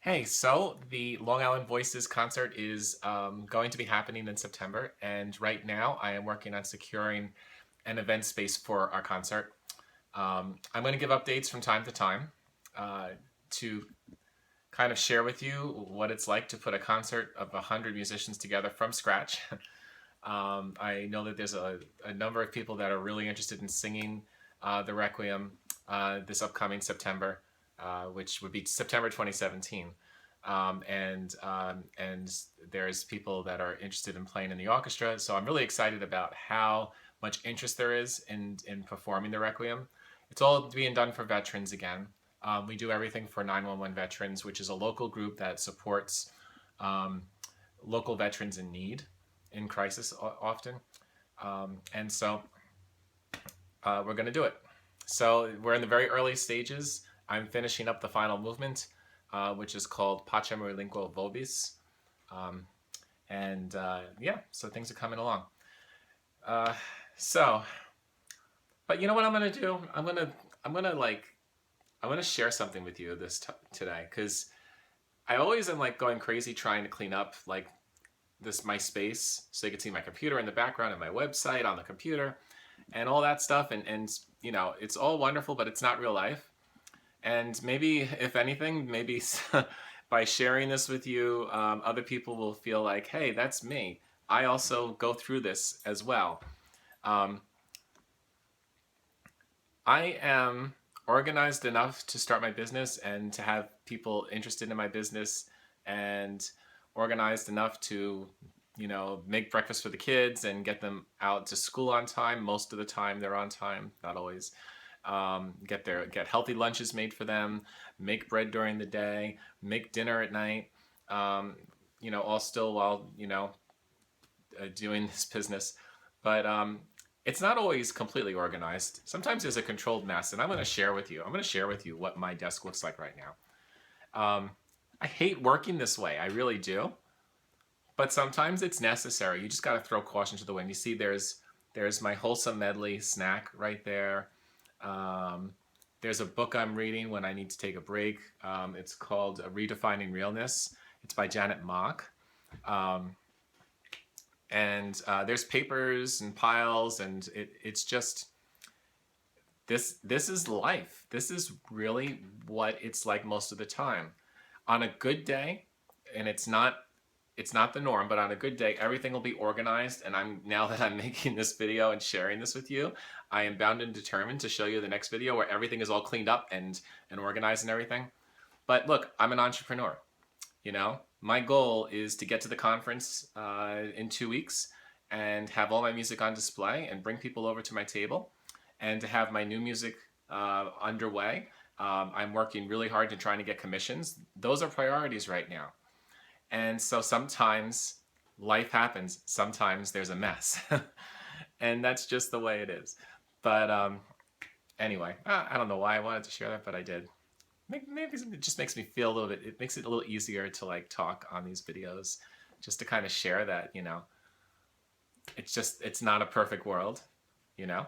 Hey, so the Long Island Voices concert is going to be happening in September, and right now I am working on securing an event space for our concert. I'm going to give updates from time to time uh, to kind of share with you what it's like to put a concert of 100 musicians together from scratch. I know that there's a number of people that are really interested in singing the Requiem this upcoming September, which would be September 2017. And there's people that are interested in playing in the orchestra. So I'm really excited about how much interest there is in performing the Requiem. It's all being done for veterans again. We do everything for 911 Veterans, which is a local group that supports um, local veterans in need, in crisis often. And so we're going to do it. So we're in the very early stages. I'm finishing up the final movement, which is called Pacem Relinquo Vobis. Um, and yeah, so things are coming along. Uh, so, but you know what I'm gonna do? I'm gonna share something with you today because I always am like going crazy trying to clean up like this my space so you can see my computer in the background and my website on the computer and all that stuff and it's all wonderful, but it's not real life. And maybe, if anything, maybe by sharing this with you, other people will feel like, hey, that's me. I also go through this as well. Um, I am organized enough to start my business and to have people interested in my business, and organized enough to, make breakfast for the kids and get them out to school on time. Most of the time they're on time, not always. Get healthy lunches made for them, make bread during the day, make dinner at night. All still while doing this business, but it's not always completely organized. Sometimes there's a controlled mess, and I'm going to share with you. I'm going to share with you what my desk looks like right now. I hate working this way. I really do. But sometimes it's necessary. You just got to throw caution to the wind. You see, there's my wholesome medley snack right there. Um, there's a book I'm reading when I need to take a break. It's called Redefining Realness. It's by Janet Mock. Um, and there's papers and piles, and it's just this is life. This is really what it's like most of the time. On a good day, and it's not the norm, but on a good day, everything will be organized. And now that I'm making this video and sharing this with you, I am bound and determined to show you the next video where everything is all cleaned up and organized and everything. But look, I'm an entrepreneur. My goal is to get to the conference in 2 weeks and have all my music on display and bring people over to my table and to have my new music underway. I'm working really hard to trying to get commissions. Those are priorities right now. And so sometimes life happens. Sometimes there's a mess. And that's just the way it is. But anyway, I don't know why I wanted to share that, but I did. Maybe it just makes me feel a little bit, it makes it a little easier to like talk on these videos, just to kind of share that, it's not a perfect world, you know?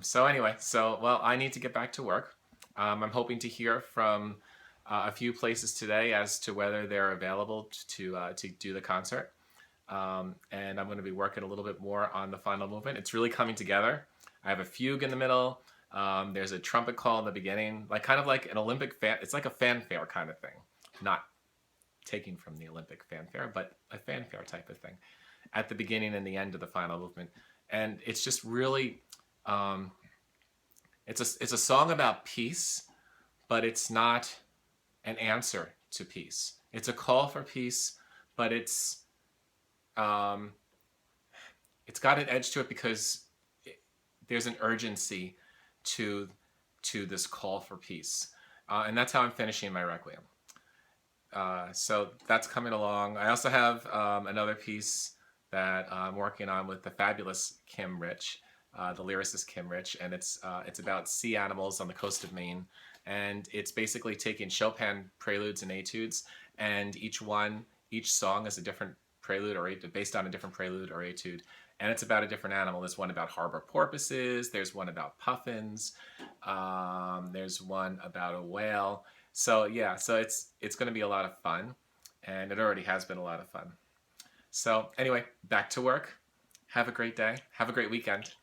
So anyway, well, I need to get back to work. I'm hoping to hear from a few places today as to whether they're available to do the concert. And I'm going to be working a little bit more on the final movement. It's really coming together. I have a fugue in the middle. There's a trumpet call in the beginning, kind of like an Olympic it's like a fanfare kind of thing, not taking from the Olympic fanfare, but a fanfare type of thing at the beginning and the end of the final movement. And it's just really, it's a song about peace, but it's not an answer to peace. It's a call for peace, but it's got an edge to it because there's an urgency to this call for peace, and that's how I'm finishing my Requiem. So that's coming along. I also have another piece that I'm working on with the fabulous Kim Rich, the lyricist Kim Rich, and it's about sea animals on the coast of Maine, and it's basically taking Chopin preludes and etudes, and each song is a different prelude or based on a different prelude or etude, and it's about a different animal. There's one about harbor porpoises. There's one about puffins. There's one about a whale. So yeah, so it's going to be a lot of fun, and it already has been a lot of fun. So anyway, back to work. Have a great day. Have a great weekend.